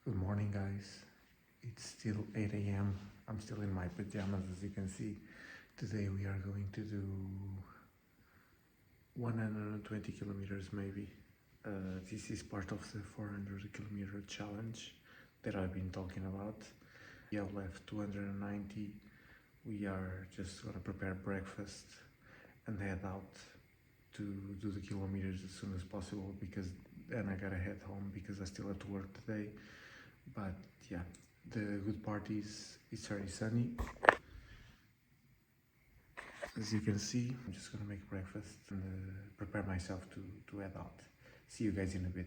Good morning, guys. It's still 8 a.m. I'm still in my pajamas, as you can see. Today we are going to do 120 kilometers, maybe. This is part of the 400 kilometer challenge that I've been talking about. We have left 290. We are just gonna prepare breakfast and head out to do the kilometers as soon as possible, because then I gotta head home because I still have to work today. But yeah, the good part is it's very sunny. As you can see, I'm just gonna make breakfast and prepare myself to head out. See you guys in a bit.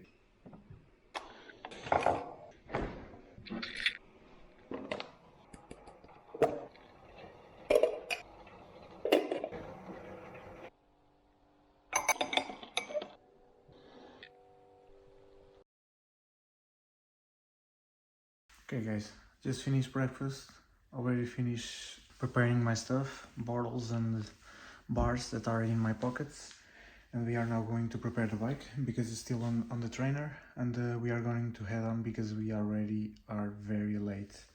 Okay guys, just finished breakfast, already finished preparing my stuff, bottles and bars that are in my pockets, and we are now going to prepare the bike because it's still on the trainer, and we are going to head on because we already are very late.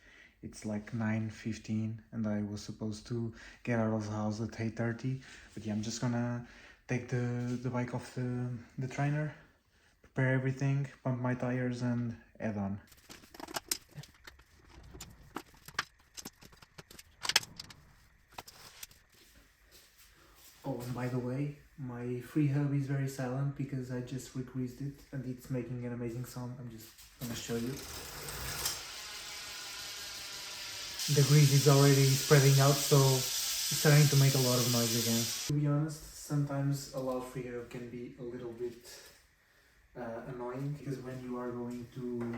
It's like 9:15 and I was supposed to get out of the house at 8:30, but yeah, I'm just gonna take the bike off the trainer, prepare everything, pump my tires and head on. Oh, and by the way, my free hub is very silent because I just re-greased it and it's making an amazing sound. I'm just gonna show you. The grease is already spreading out, so it's starting to make a lot of noise again. To be honest, sometimes a loud free hub can be a little bit annoying, because when you are going to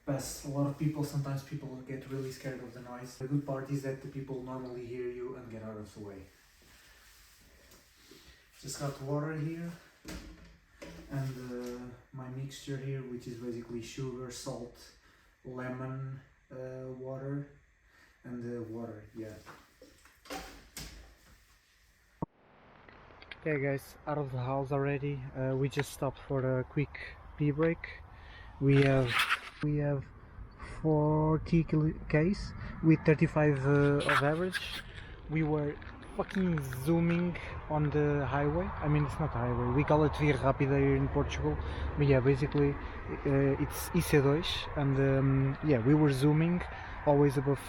pass a lot of people, sometimes people get really scared of the noise. The good part is that the people normally hear you and get out of the way. Just got water here and my mixture here, which is basically sugar, salt, lemon, water and water, yeah. Okay guys, out of the house already. We just stopped for a quick pee break. We have 40 k's with 35 of average. We were fucking zooming on the highway. I mean, it's not a highway, we call it Via Rápida here in Portugal, but yeah, basically it's IC2, and yeah, we were zooming always above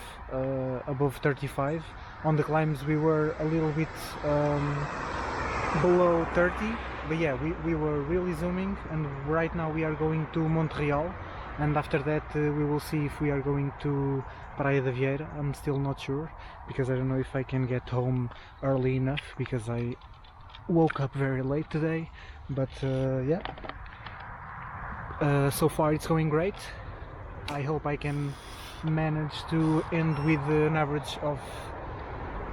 35. On the climbs we were a little bit below 30, but yeah, we were really zooming, and right now we are going to Montreal, and after that we will see if we are going to Praia de Vieira. I'm still not sure, because I don't know if I can get home early enough, because I woke up very late today, but yeah, so far it's going great. I hope I can manage to end with an average of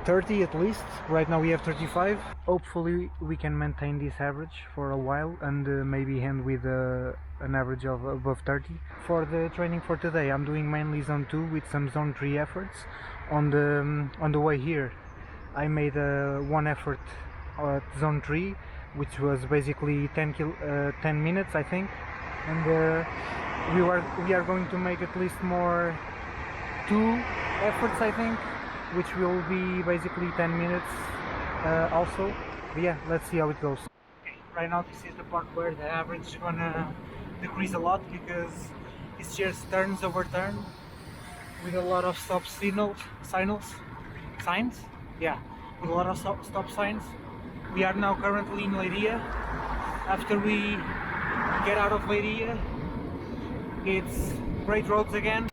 30 at least. Right now we have 35. Hopefully we can maintain this average for a while and maybe end with an average of above 30. For the training for today, I'm doing mainly zone 2 with some zone 3 efforts. On the way here I made one effort at zone 3, which was basically 10 minutes I think, and we are going to make at least more 2 efforts I think, which will be basically 10 minutes also. But yeah, let's see how it goes. Okay, right now this is the part where the average is gonna decrease a lot, because it's just turns over turn with a lot of stop signs, yeah, with a lot of stop signs. We are now currently in Leiria. After we get out of Leiria, it's great roads again.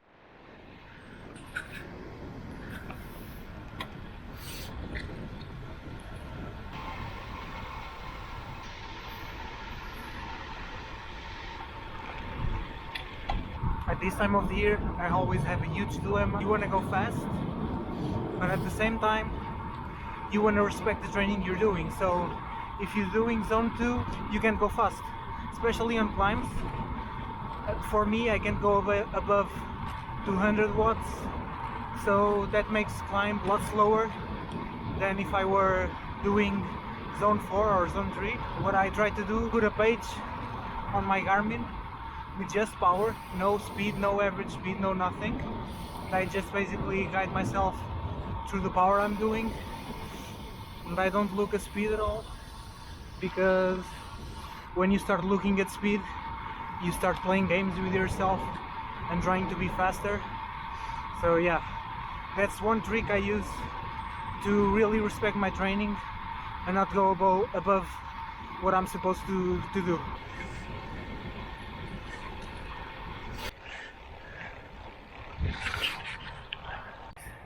At this time of the year, I always have a huge dilemma. You want to go fast, but at the same time, you want to respect the training you're doing. So if you're doing zone 2, you can go fast, especially on climbs. For me, I can go above 200 watts, so that makes climb a lot slower than if I were doing zone 4 or zone 3. What I try to do, put a page on my Garmin with just power, no speed, no average speed, no nothing. And I just basically guide myself through the power I'm doing, and I don't look at speed at all, because when you start looking at speed, you start playing games with yourself and trying to be faster. So yeah, that's one trick I use to really respect my training and not go above what I'm supposed to do.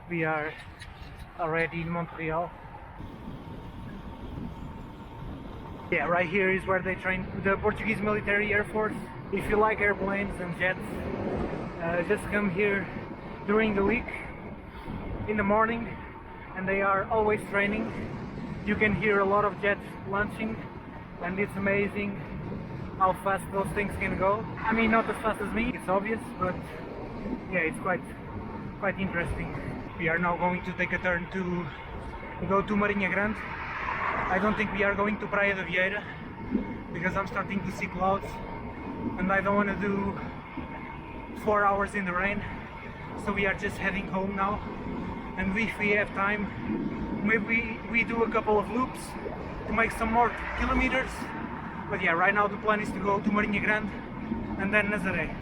We are already in Montreal. Yeah, right here is where they train the Portuguese Military Air Force. If you like airplanes and jets, just come here during the week in the morning, and they are always training. You can hear a lot of jets launching, and it's amazing how fast those things can go. I mean, not as fast as me, it's obvious, but yeah, it's quite interesting. We are now going to take a turn to go to Marinha Grande. I don't think we are going to Praia de Vieira, because I'm starting to see clouds and I don't want to do 4 hours in the rain. So we are just heading home now, and if we have time, maybe we do a couple of loops to make some more kilometers. But yeah, right now the plan is to go to Marinha Grande and then Nazaré.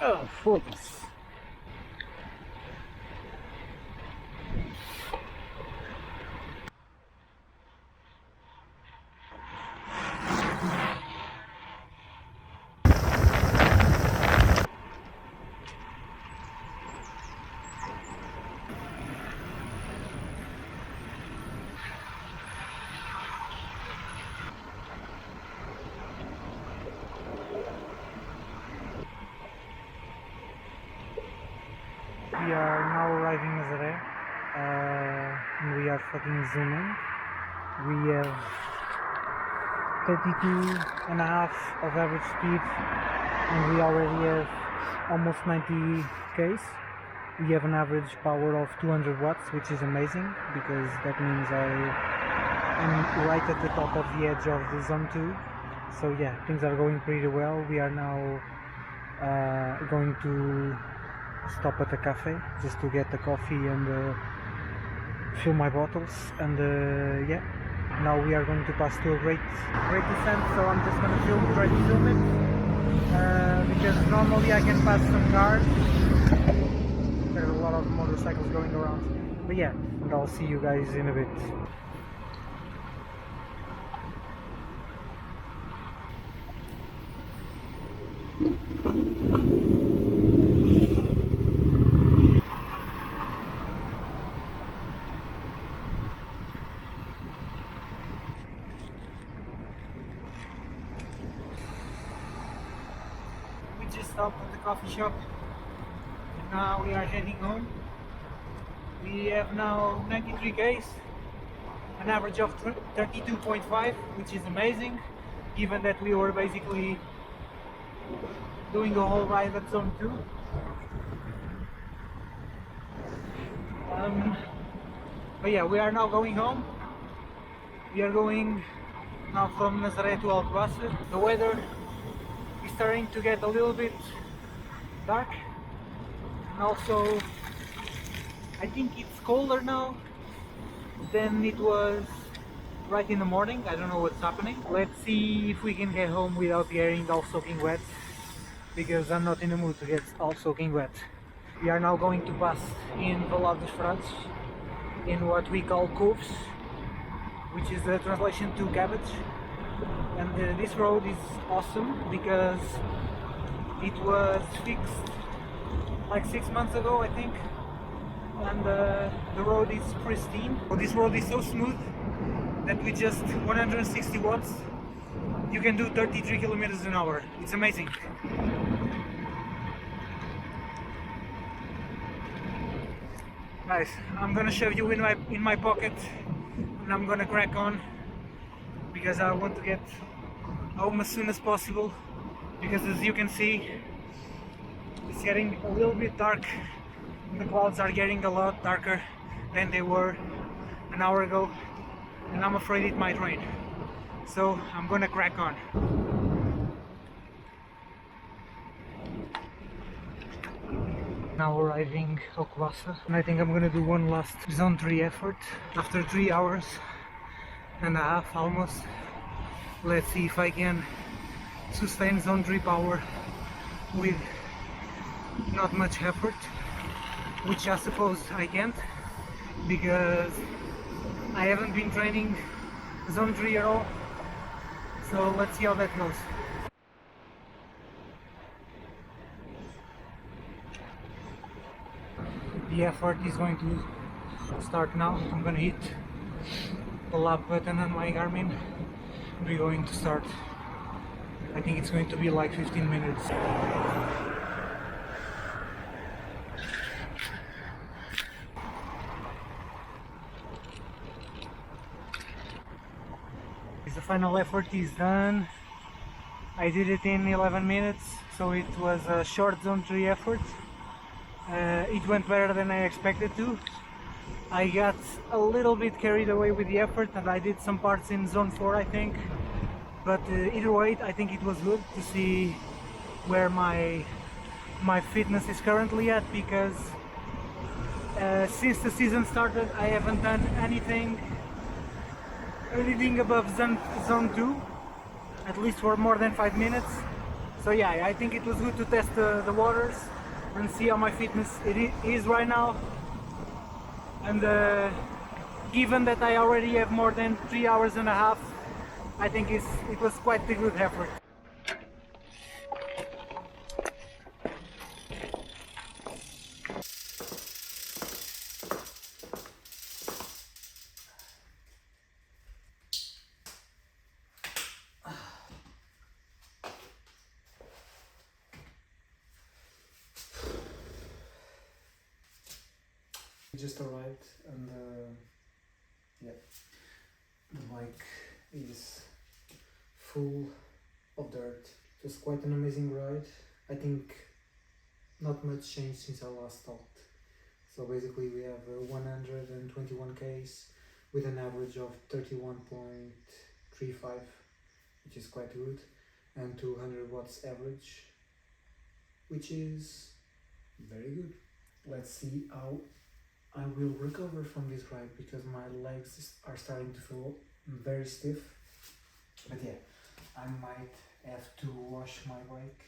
Oh, focus. We are now arriving in Nazaré, and we are fucking zooming. We have 32 and a half of average speed, and we already have almost 90 k's. We have an average power of 200 watts, which is amazing, because that means I am right at the top of the edge of the zone 2. So yeah, things are going pretty well. We are now going to stop at a cafe just to get a coffee and fill my bottles, and yeah, now we are going to pass to a great descent, so I'm just going to try to film it, because normally I can pass some cars. There's a lot of motorcycles going around, but yeah, and I'll see you guys in a bit. We just stopped at the coffee shop, and now we are heading home. We have now 93 k's, an average of 32.5, which is amazing, given that we were basically doing the whole ride at zone 2. But yeah, we are now going home. We are going now from Nazaré to Alcobaça. The weather is starting to get a little bit dark, and also I think it's colder now than it was right in the morning. I don't know what's happening. Let's see if we can get home without getting all soaking wet, because I'm not in the mood to get all soaking wet. We are now going to pass in Valado dos Frades, in what we call couves, which is the translation to cabbage. And this road is awesome because it was fixed like 6 months ago, I think, and the road is pristine. So this road is so smooth that with just 160 watts you can do 33 kilometers an hour. It's amazing. Guys, I'm gonna shove you in my pocket, and I'm gonna crack on, because I want to get home as soon as possible, because as you can see, it's getting a little bit dark. The clouds are getting a lot darker than they were an hour ago. and I'm afraid it might rain. So I'm gonna crack on. Now arriving Oklasa, and I think I'm gonna do one last zone 3 effort after 3 hours and a half almost. Let's see if I can sustain zone 3 power with not much effort, which I suppose I can't because I haven't been training zone 3 at all. So let's see how that goes. The effort is going to start now. I'm gonna hit the lap button on my Garmin. We're going to start. I think it's going to be like 15 minutes. The final effort is done. I did it in 11 minutes, so it was a short zone 3 effort. It went better than I expected to. I got a little bit carried away with the effort and I did some parts in zone 4 I think. But either way, I think it was good to see where my fitness is currently at, because since the season started I haven't done anything above zone 2, at least for more than 5 minutes. So yeah, I think it was good to test the waters and see how my fitness is right now. And given that I already have more than 3 hours and a half, I think it was quite a good effort. We just arrived and yeah, the bike is full of dirt. It was quite an amazing ride. I think not much changed since I last talked. So basically we have 121 Ks with an average of 31.35, which is quite good, and 200 watts average, which is very good. Let's see how I will recover from this ride, because my legs are starting to feel very stiff. But yeah, I might have to wash my bike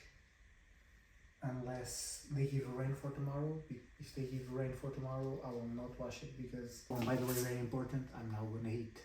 unless they give rain for tomorrow. If they give rain for tomorrow, I will not wash it because, oh, by the way, very important, I'm now gonna hit